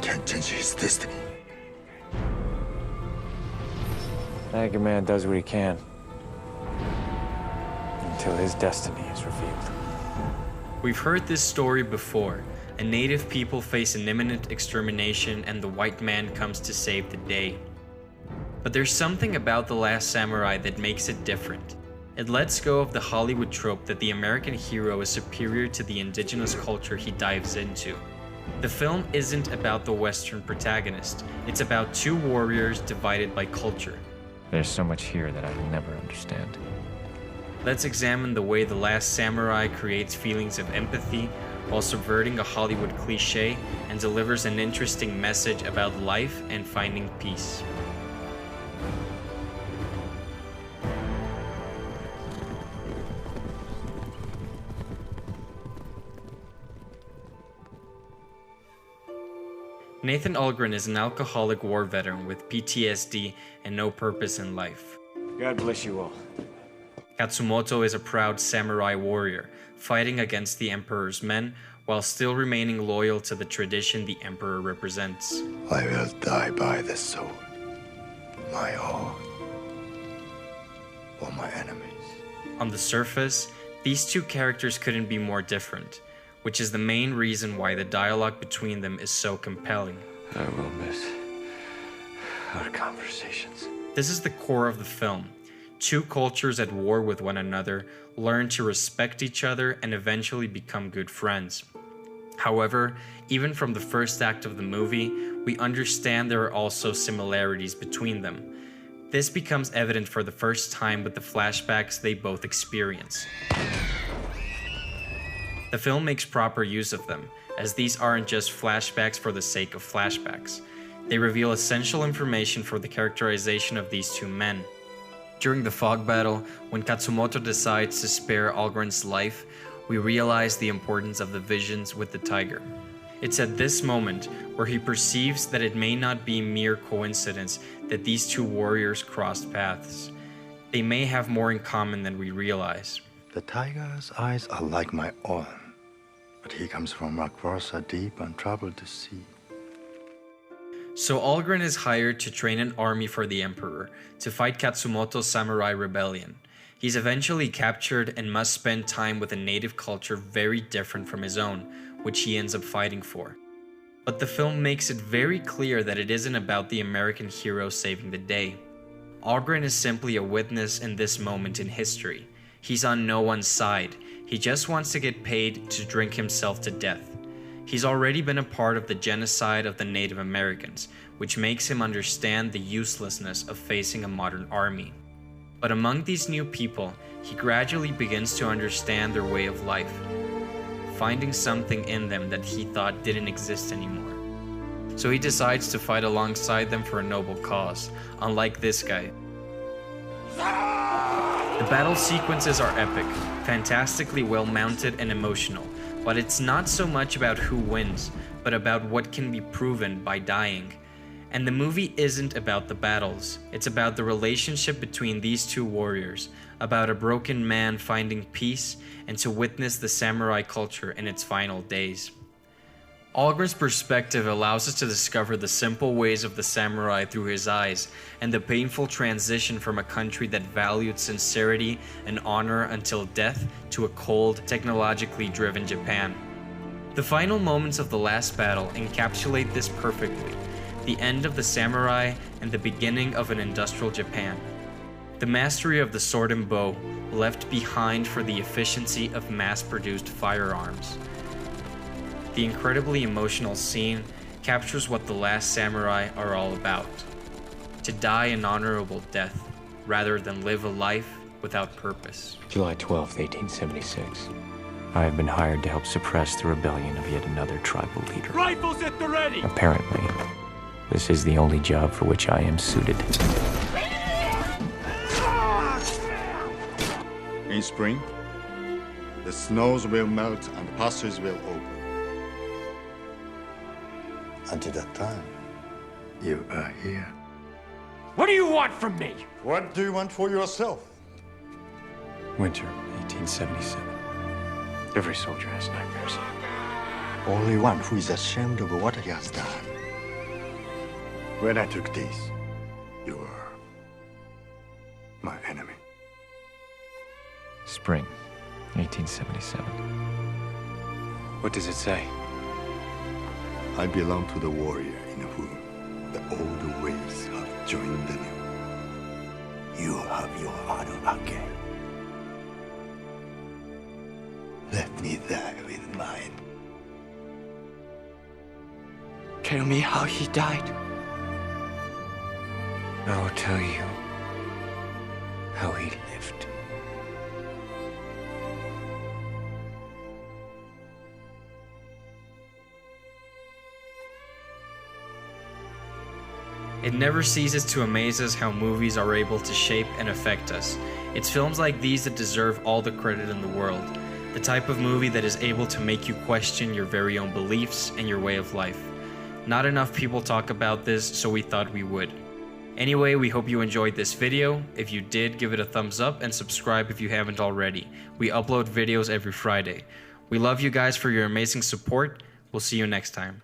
can't change his destiny. Tiger Man does what he can. Until his destiny is revealed. We've heard this story before. A native people face an imminent extermination and the white man comes to save the day. But there's something about The Last Samurai that makes it different. It lets go of the Hollywood trope that the American hero is superior to the indigenous culture he dives into. The film isn't about the Western protagonist. It's about two warriors divided by culture. There's so much here that I'll never understand. Let's examine the way The Last Samurai creates feelings of empathy while subverting a Hollywood cliché and delivers an interesting message about life and finding peace. Nathan Algren is an alcoholic war veteran with PTSD and no purpose in life. God bless you all. Katsumoto is a proud samurai warrior, fighting against the Emperor's men while still remaining loyal to the tradition the Emperor represents. I will die by the sword, my own, or my enemies. On the surface, these two characters couldn't be more different, which is the main reason why the dialogue between them is so compelling. I will miss our conversations. This is the core of the film. Two cultures at war with one another learn to respect each other and eventually become good friends. However, even from the first act of the movie, we understand there are also similarities between them. This becomes evident for the first time with the flashbacks they both experience. The film makes proper use of them, as these aren't just flashbacks for the sake of flashbacks. They reveal essential information for the characterization of these two men. During the fog battle, when Katsumoto decides to spare Algren's life, we realize the importance of the visions with the tiger. It's at this moment where he perceives that it may not be mere coincidence that these two warriors crossed paths. They may have more in common than we realize. The tiger's eyes are like my own, but he comes from Rakvarsa deep and troubled to sea. So Algren is hired to train an army for the Emperor to fight Katsumoto's samurai rebellion. He's eventually captured and must spend time with a native culture very different from his own, which he ends up fighting for. But the film makes it very clear that it isn't about the American hero saving the day. Algren is simply a witness in this moment in history. He's on no one's side. He just wants to get paid to drink himself to death. He's already been a part of the genocide of the Native Americans, which makes him understand the uselessness of facing a modern army. But among these new people, he gradually begins to understand their way of life, finding something in them that he thought didn't exist anymore. So he decides to fight alongside them for a noble cause, unlike this guy. The battle sequences are epic, fantastically well mounted and emotional, but it's not so much about who wins, but about what can be proven by dying. And the movie isn't about the battles, it's about the relationship between these two warriors, about a broken man finding peace, and to witness the samurai culture in its final days. Algren's perspective allows us to discover the simple ways of the samurai through his eyes, and the painful transition from a country that valued sincerity and honor until death to a cold, technologically driven Japan. The final moments of the last battle encapsulate this perfectly, the end of the samurai and the beginning of an industrial Japan. The mastery of the sword and bow left behind for the efficiency of mass-produced firearms. The incredibly emotional scene captures what The Last Samurai are all about. To die an honorable death, rather than live a life without purpose. July 12th, 1876. I have been hired to help suppress the rebellion of yet another tribal leader. Rifles at the ready! Apparently, this is the only job for which I am suited. In spring, the snows will melt and the pastures will open. Until that time, you are here. What do you want from me? What do you want for yourself? Winter, 1877. Every soldier has nightmares. Only one who is ashamed of what he has done When I took these, you were my enemy. Spring, 1877. What does it say? I belong to the warrior in whom the old ways have joined the new. You have your honor again. Let me die with mine. Tell me how he died. I will tell you how he lived. It never ceases to amaze us how movies are able to shape and affect us. It's films like these that deserve all the credit in the world. The type of movie that is able to make you question your very own beliefs and your way of life. Not enough people talk about this, so we thought we would. Anyway, we hope you enjoyed this video. If you did, give it a thumbs up and subscribe if you haven't already. We upload videos every Friday. We love you guys for your amazing support. We'll see you next time.